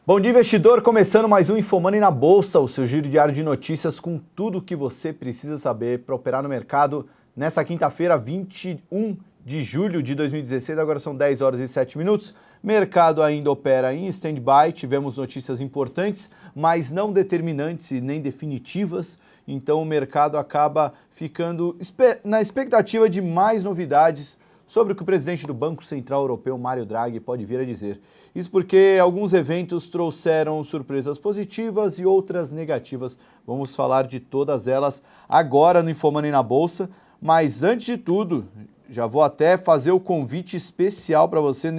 Bom dia, investidor! Começando mais um Infomoney na Bolsa, o seu giro diário de notícias com tudo o que você precisa saber para operar no mercado nessa quinta-feira, 21 de julho de 2016. Agora são 10 horas e 7 minutos. Mercado ainda opera em stand-by, tivemos notícias importantes, mas não determinantes e nem definitivas. Então o mercado acaba ficando na expectativa de mais novidades sobre o que o presidente do Banco Central Europeu, Mário Draghi, pode vir a dizer. Isso porque alguns eventos trouxeram surpresas positivas e outras negativas. Vamos falar de todas elas agora no Infomoney na Bolsa. Mas antes de tudo, já vou até fazer o convite especial para você.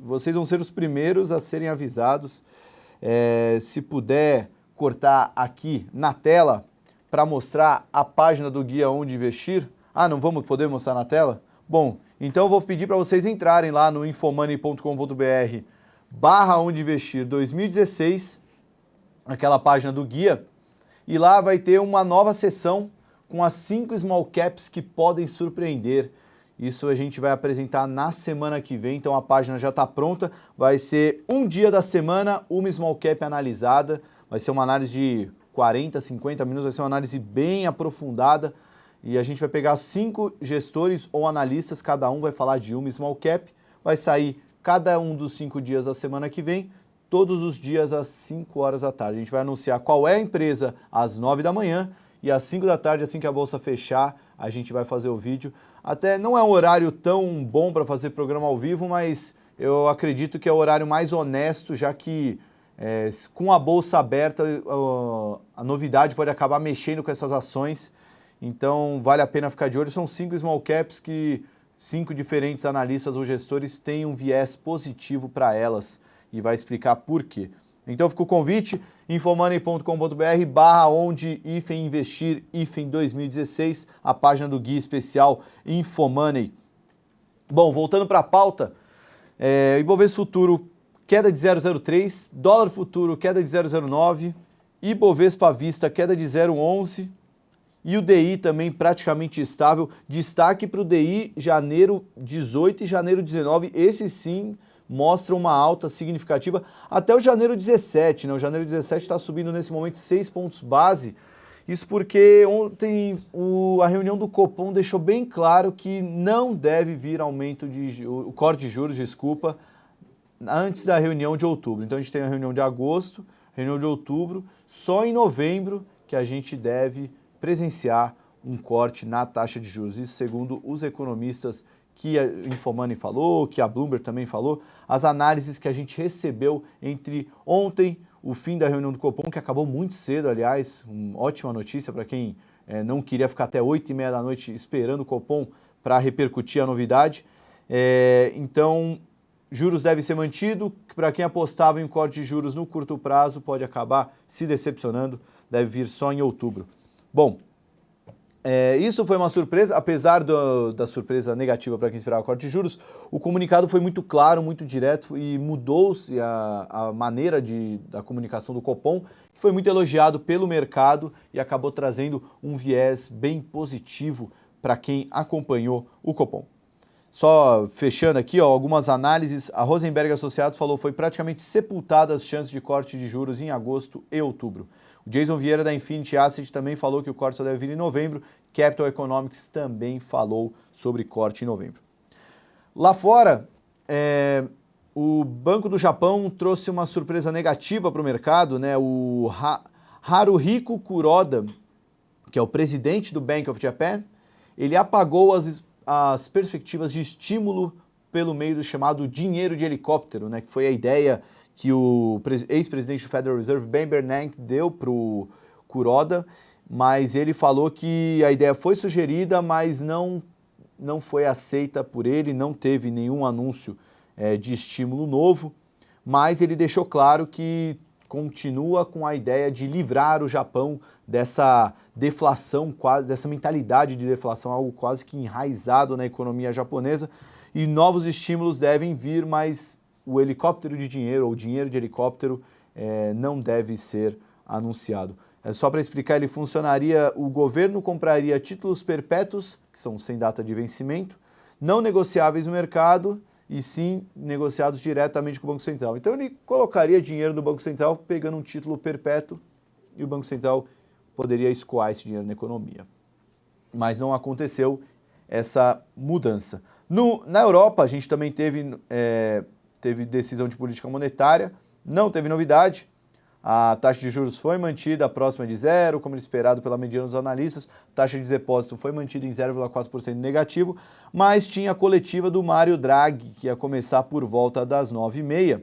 Vocês vão ser os primeiros a serem avisados. Se puder cortar aqui na tela para mostrar a página do Guia Onde Investir. Não vamos poder mostrar na tela? Bom, então eu vou pedir para vocês entrarem lá no infomoney.com.br/onde investir 2016, aquela página do guia, e lá vai ter uma nova seção com as 5 small caps que podem surpreender. Isso a gente vai apresentar na semana que vem, então a página já está pronta. Vai ser um dia da semana, uma small cap analisada, vai ser uma análise de 40, 50 minutos, vai ser uma análise bem aprofundada. E a gente vai pegar 5 gestores ou analistas, cada um vai falar de uma small cap, vai sair cada um dos 5 dias da semana que vem, todos os dias às 5 horas da tarde. A gente vai anunciar qual é a empresa às 9 da manhã e às 5 da tarde, assim que a bolsa fechar, a gente vai fazer o vídeo. Até não é um horário tão bom para fazer programa ao vivo, mas eu acredito que é o horário mais honesto, já que com a bolsa aberta, a novidade pode acabar mexendo com essas ações. Então, vale a pena ficar de olho. São 5 small caps que 5 diferentes analistas ou gestores têm um viés positivo para elas e vai explicar por quê. Então, fica o convite, infomoney.com.br/onde investir 2016, a página do guia especial Infomoney. Bom, voltando para a pauta, Ibovespa Futuro queda de 0,03, dólar futuro queda de 0,09, Ibovespa à vista queda de 0,11, e o DI também praticamente estável. Destaque para o DI janeiro 18 e janeiro 19. Esse sim mostra uma alta significativa. Até o janeiro 17, né? O janeiro 17 está subindo nesse momento 6 pontos base. Isso porque ontem a reunião do Copom deixou bem claro que não deve vir aumento o corte de juros, antes da reunião de outubro. Então a gente tem a reunião de agosto, reunião de outubro, só em novembro que a gente deve presenciar um corte na taxa de juros. Isso segundo os economistas que a Infomoney falou, que a Bloomberg também falou, as análises que a gente recebeu entre ontem, o fim da reunião do Copom, que acabou muito cedo, aliás, uma ótima notícia para quem não queria ficar até 8h30 da noite esperando o Copom para repercutir a novidade. Então, juros deve ser mantido. Para quem apostava em um corte de juros no curto prazo, pode acabar se decepcionando, deve vir só em outubro. Bom, isso foi uma surpresa, apesar da surpresa negativa para quem esperava corte de juros, o comunicado foi muito claro, muito direto e mudou-se a maneira da comunicação do Copom, que foi muito elogiado pelo mercado e acabou trazendo um viés bem positivo para quem acompanhou o Copom. Só fechando aqui, algumas análises, a Rosenberg Associados falou que foi praticamente sepultada as chances de corte de juros em agosto e outubro. O Jason Vieira da Infinity Asset também falou que o corte só deve vir em novembro. Capital Economics também falou sobre corte em novembro. Lá fora, o Banco do Japão trouxe uma surpresa negativa para o mercado, né? O Haruhiko Kuroda, que é o presidente do Bank of Japan, ele apagou as perspectivas de estímulo pelo meio do chamado dinheiro de helicóptero, né? Que foi a ideia que o ex-presidente do Federal Reserve, Ben Bernanke, deu para o Kuroda, mas ele falou que a ideia foi sugerida, mas não foi aceita por ele, não teve nenhum anúncio de estímulo novo, mas ele deixou claro que continua com a ideia de livrar o Japão dessa deflação, dessa mentalidade de deflação, algo quase que enraizado na economia japonesa, e novos estímulos devem vir, mas o helicóptero de dinheiro, ou dinheiro de helicóptero, não deve ser anunciado. Só para explicar, ele funcionaria, o governo compraria títulos perpétuos, que são sem data de vencimento, não negociáveis no mercado, e sim negociados diretamente com o Banco Central. Então ele colocaria dinheiro do Banco Central pegando um título perpétuo e o Banco Central poderia escoar esse dinheiro na economia. Mas não aconteceu essa mudança. Na Europa, a gente também teve decisão de política monetária, não teve novidade. A taxa de juros foi mantida próxima de zero, como esperado pela mediana dos analistas. A taxa de depósito foi mantida em 0,4% negativo, mas tinha a coletiva do Mário Draghi, que ia começar por volta das 9h30.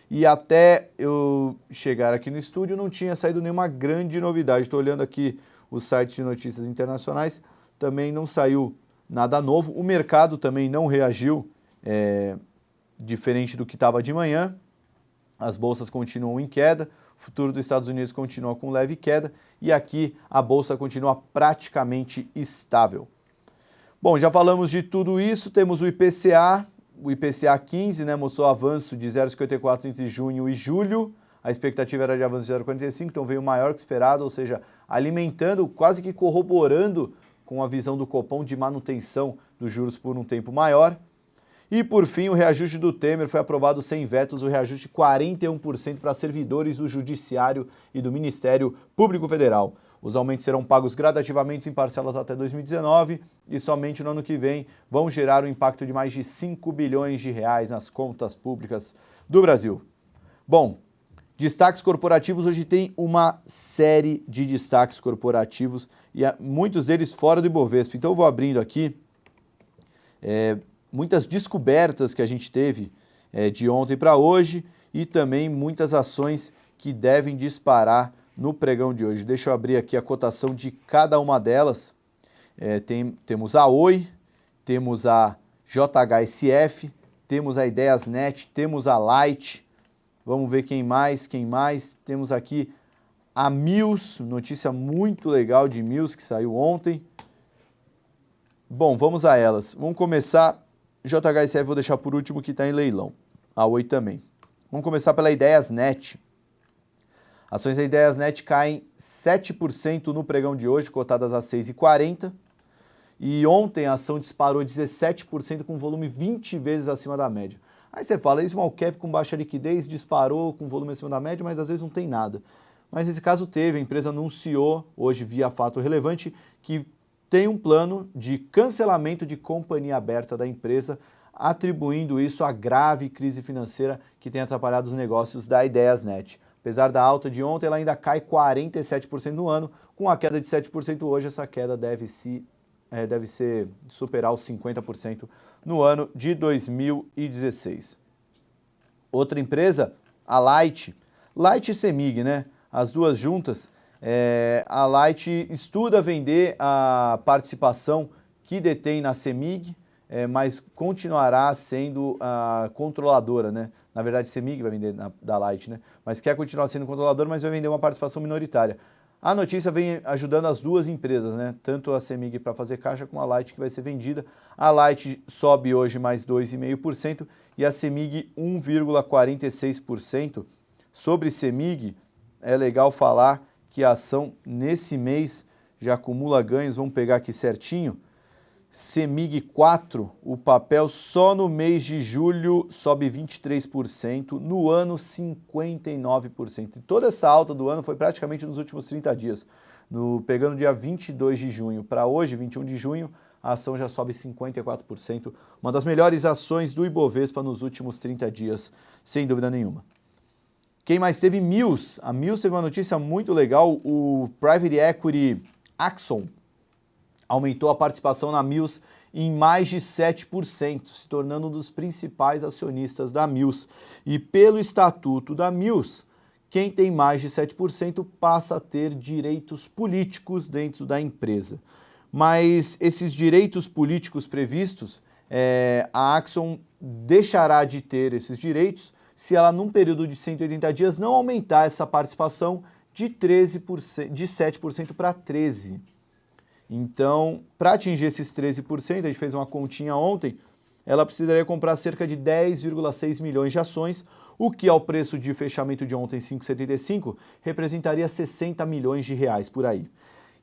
E até eu chegar aqui no estúdio não tinha saído nenhuma grande novidade. Estou olhando aqui os sites de notícias internacionais, também não saiu nada novo. O mercado também não reagiu, diferente do que estava de manhã. As bolsas continuam em queda, o futuro dos Estados Unidos continua com leve queda e aqui a bolsa continua praticamente estável. Bom, já falamos de tudo isso, temos o IPCA 15, né, mostrou avanço de 0,54 entre junho e julho, a expectativa era de avanço de 0,45, então veio maior que esperado, ou seja, alimentando, quase que corroborando com a visão do Copom de manutenção dos juros por um tempo maior. E, por fim, o reajuste do Temer foi aprovado sem vetos, o reajuste de 41% para servidores do Judiciário e do Ministério Público Federal. Os aumentos serão pagos gradativamente em parcelas até 2019 e somente no ano que vem vão gerar um impacto de mais de 5 bilhões de reais nas contas públicas do Brasil. Bom, destaques corporativos, hoje tem uma série de destaques corporativos e muitos deles fora do Ibovespa. Então eu vou abrindo aqui muitas descobertas que a gente teve de ontem para hoje e também muitas ações que devem disparar no pregão de hoje. Deixa eu abrir aqui a cotação de cada uma delas. Temos a Oi, temos a JHSF, temos a Ideiasnet, temos a Light. Vamos ver quem mais. Temos aqui a Mills, notícia muito legal de Mills que saiu ontem. Bom, vamos a elas. Vamos começar, JHSF vou deixar por último que está em leilão. A Oi também. Vamos começar pela Ideiasnet. Ações da Ideiasnet caem 7% no pregão de hoje, cotadas a 6,40. E ontem a ação disparou 17% com volume 20 vezes acima da média. Aí você fala, small cap com baixa liquidez disparou com volume acima da média, mas às vezes não tem nada. Mas nesse caso teve, a empresa anunciou, hoje via fato relevante, que tem um plano de cancelamento de companhia aberta da empresa, atribuindo isso à grave crise financeira que tem atrapalhado os negócios da Ideiasnet. Apesar da alta de ontem, ela ainda cai 47% no ano. Com a queda de 7% hoje, essa queda deve superar os 50% no ano de 2016. Outra empresa, a Light. Light e Semig, né? As duas juntas. A Light estuda vender a participação que detém na Semig, mas continuará sendo a controladora, né? Na verdade, Semig vai vender da Light, né? Mas quer continuar sendo controladora, mas vai vender uma participação minoritária. A notícia vem ajudando as duas empresas, né? Tanto a Semig para fazer caixa como a Light que vai ser vendida. A Light sobe hoje mais 2,5% e a Semig 1,46%. Sobre Semig, é legal falar que a ação nesse mês já acumula ganhos, vamos pegar aqui certinho. Semig 4, o papel só no mês de julho sobe 23%, no ano 59%. E toda essa alta do ano foi praticamente nos últimos 30 dias. Pegando dia 22 de junho para hoje, 21 de junho, a ação já sobe 54%. Uma das melhores ações do Ibovespa nos últimos 30 dias, sem dúvida nenhuma. Quem mais teve? Mills. A Mills teve uma notícia muito legal, o Private Equity Axon aumentou a participação na Mills em mais de 7%, se tornando um dos principais acionistas da Mills. E pelo estatuto da Mills, quem tem mais de 7% passa a ter direitos políticos dentro da empresa. Mas esses direitos políticos previstos, a Axon deixará de ter esses direitos se ela, num período de 180 dias, não aumentar essa participação de 7% para 13%. Então, para atingir esses 13%, a gente fez uma continha ontem, ela precisaria comprar cerca de 10,6 milhões de ações, o que ao preço de fechamento de ontem, 5,75, representaria 60 milhões de reais por aí.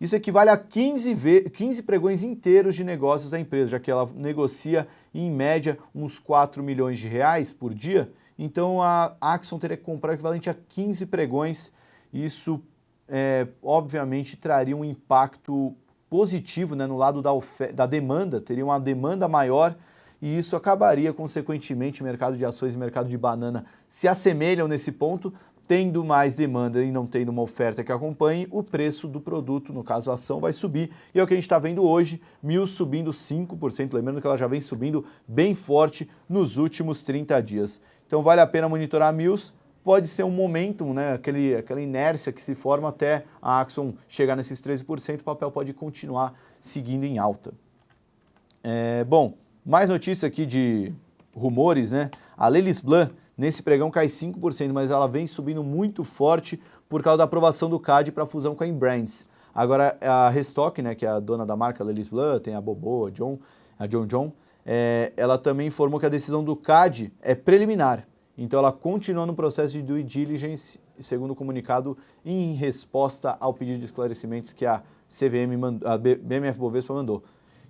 Isso equivale a 15 pregões inteiros de negócios da empresa, já que ela negocia em média uns 4 milhões de reais por dia. Então a Axon teria que comprar o equivalente a 15 pregões. Isso, obviamente, traria um impacto positivo, né, no lado da demanda, teria uma demanda maior e isso acabaria, consequentemente, mercado de ações e mercado de banana se assemelham nesse ponto, tendo mais demanda e não tendo uma oferta que acompanhe, o preço do produto, no caso a ação, vai subir. E é o que a gente está vendo hoje, Mills subindo 5%, lembrando que ela já vem subindo bem forte nos últimos 30 dias. Então vale a pena monitorar a Mills, pode ser um momentum, né, aquela inércia que se forma até a Axon chegar nesses 13%, o papel pode continuar seguindo em alta. Bom, mais notícia aqui de rumores, né? A Lelis Blanc, nesse pregão cai 5%, mas ela vem subindo muito forte por causa da aprovação do CAD para a fusão com a Inbrands. Agora, a Restock, né, que é a dona da marca Lelis Blanc, tem a Bobo, a John, ela também informou que a decisão do CAD é preliminar. Então, ela continua no processo de due diligence, segundo o comunicado, em resposta ao pedido de esclarecimentos que a a BMF Bovespa mandou.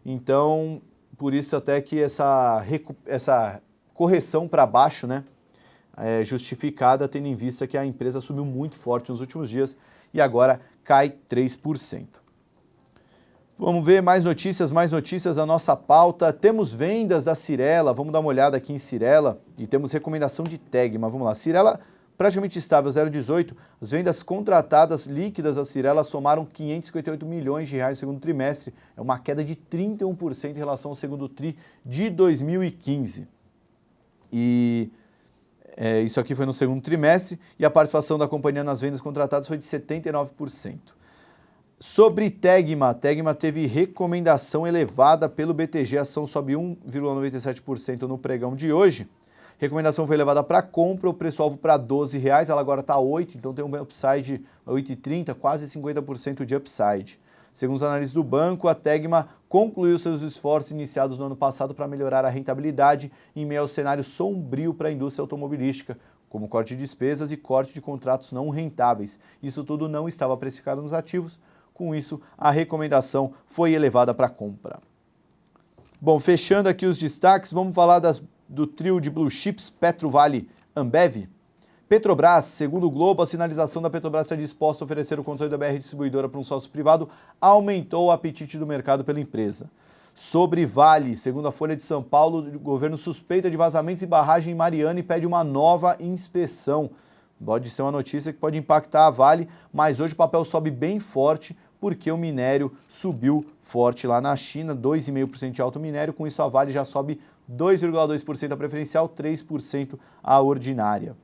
Então, por isso até que essa correção para baixo, né, é justificada, tendo em vista que a empresa subiu muito forte nos últimos dias e agora cai 3%. Vamos ver mais notícias da nossa pauta. Temos vendas da Cyrela, vamos dar uma olhada aqui em Cyrela e temos recomendação de Tegma, vamos lá. Cyrela praticamente estável, 0,18. As vendas contratadas líquidas da Cyrela somaram 558 milhões de reais no segundo trimestre. É uma queda de 31% em relação ao segundo tri de 2015. Isso aqui foi no segundo trimestre e a participação da companhia nas vendas contratadas foi de 79%. Sobre Tegma teve recomendação elevada pelo BTG, a ação sobe 1,97% no pregão de hoje. Recomendação foi levada para compra, o preço-alvo para R$ 12, ela agora está 8, então tem um upside 8,30, quase 50% de upside. Segundo os analistas do banco, a Tegma concluiu seus esforços iniciados no ano passado para melhorar a rentabilidade em meio ao cenário sombrio para a indústria automobilística, como corte de despesas e corte de contratos não rentáveis. Isso tudo não estava precificado nos ativos, com isso a recomendação foi elevada para compra. Bom, fechando aqui os destaques, vamos falar do trio de blue chips PetroVale, Ambev. Petrobras, segundo o Globo, a sinalização da Petrobras está disposta a oferecer o controle da BR Distribuidora para um sócio privado aumentou o apetite do mercado pela empresa. Sobre Vale, segundo a Folha de São Paulo, o governo suspeita de vazamentos em barragem em Mariana e pede uma nova inspeção. Pode ser uma notícia que pode impactar a Vale, mas hoje o papel sobe bem forte porque o minério subiu forte lá na China, 2,5% de alto minério, com isso a Vale já sobe 2,2% a preferencial, 3% a ordinária.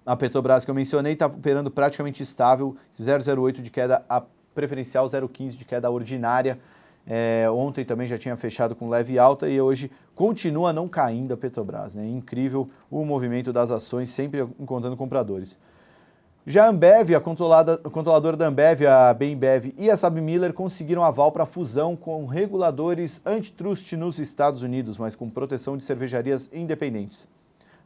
A Petrobras que eu mencionei está operando praticamente estável, 0,08 de queda a preferencial, 0,15 de queda ordinária. Ontem também já tinha fechado com leve alta e hoje continua não caindo a Petrobras, né? Incrível o movimento das ações, sempre encontrando compradores. Já a Ambev, a controladora da Ambev, a Bembev e a SABMiller conseguiram aval para fusão com reguladores antitrust nos Estados Unidos, mas com proteção de cervejarias independentes.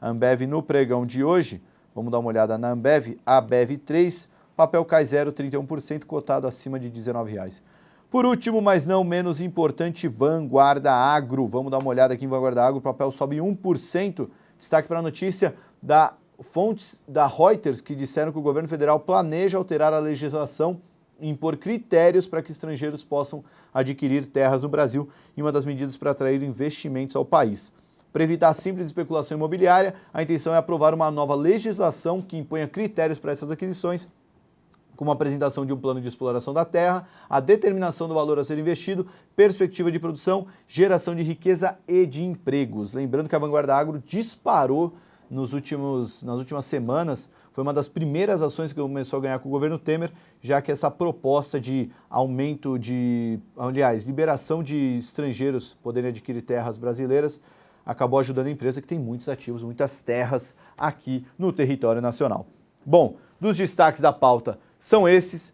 A Ambev no pregão de hoje, vamos dar uma olhada na Ambev, a BEV3, papel cai 0,31%, cotado acima de R$19. Por último, mas não menos importante, Vanguarda Agro. Vamos dar uma olhada aqui em Vanguarda Agro, o papel sobe 1%. Destaque para a notícia da fontes da Reuters que disseram que o governo federal planeja alterar a legislação e impor critérios para que estrangeiros possam adquirir terras no Brasil em uma das medidas para atrair investimentos ao país. Para evitar a simples especulação imobiliária, a intenção é aprovar uma nova legislação que imponha critérios para essas aquisições, como a apresentação de um plano de exploração da terra, a determinação do valor a ser investido, perspectiva de produção, geração de riqueza e de empregos. Lembrando que a Vanguarda Agro disparou nas últimas semanas, foi uma das primeiras ações que começou a ganhar com o governo Temer, já que essa proposta de aumento liberação de estrangeiros poderem adquirir terras brasileiras, acabou ajudando a empresa que tem muitos ativos, muitas terras aqui no território nacional. Bom, dos destaques da pauta são esses.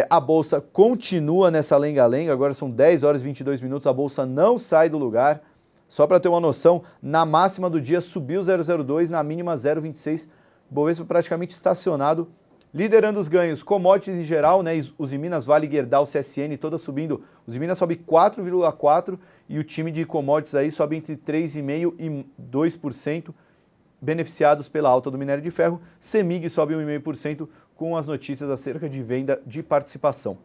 A Bolsa continua nessa lenga-lenga, agora são 10 horas e 22 minutos, a Bolsa não sai do lugar. Só para ter uma noção, na máxima do dia subiu 0,02, na mínima 0,26, Bovespa praticamente estacionado, Liderando os ganhos, commodities em geral, né? Usiminas, Vale, Gerdau, CSN, todas subindo. Usiminas sobe 4,4% e o time de commodities aí sobe entre 3,5% e 2%, beneficiados pela alta do minério de ferro. CEMIG sobe 1,5% com as notícias acerca de venda de participação.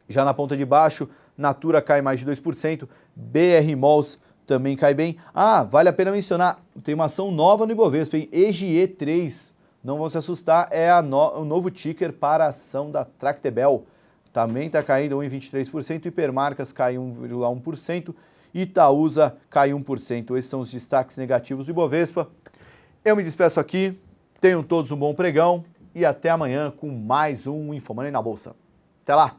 Já na ponta de baixo, Natura cai mais de 2%, BR Malls também cai bem. Ah, vale a pena mencionar, tem uma ação nova no Ibovespa, hein? EGE3, não vão se assustar, é o novo ticker para a ação da Tractebel. Também está caindo 1,23%, Hipermarcas cai 1,1%, Itaúsa cai 1%. Esses são os destaques negativos do Ibovespa. Eu me despeço aqui, tenham todos um bom pregão e até amanhã com mais um InfoMoney na Bolsa. Até lá!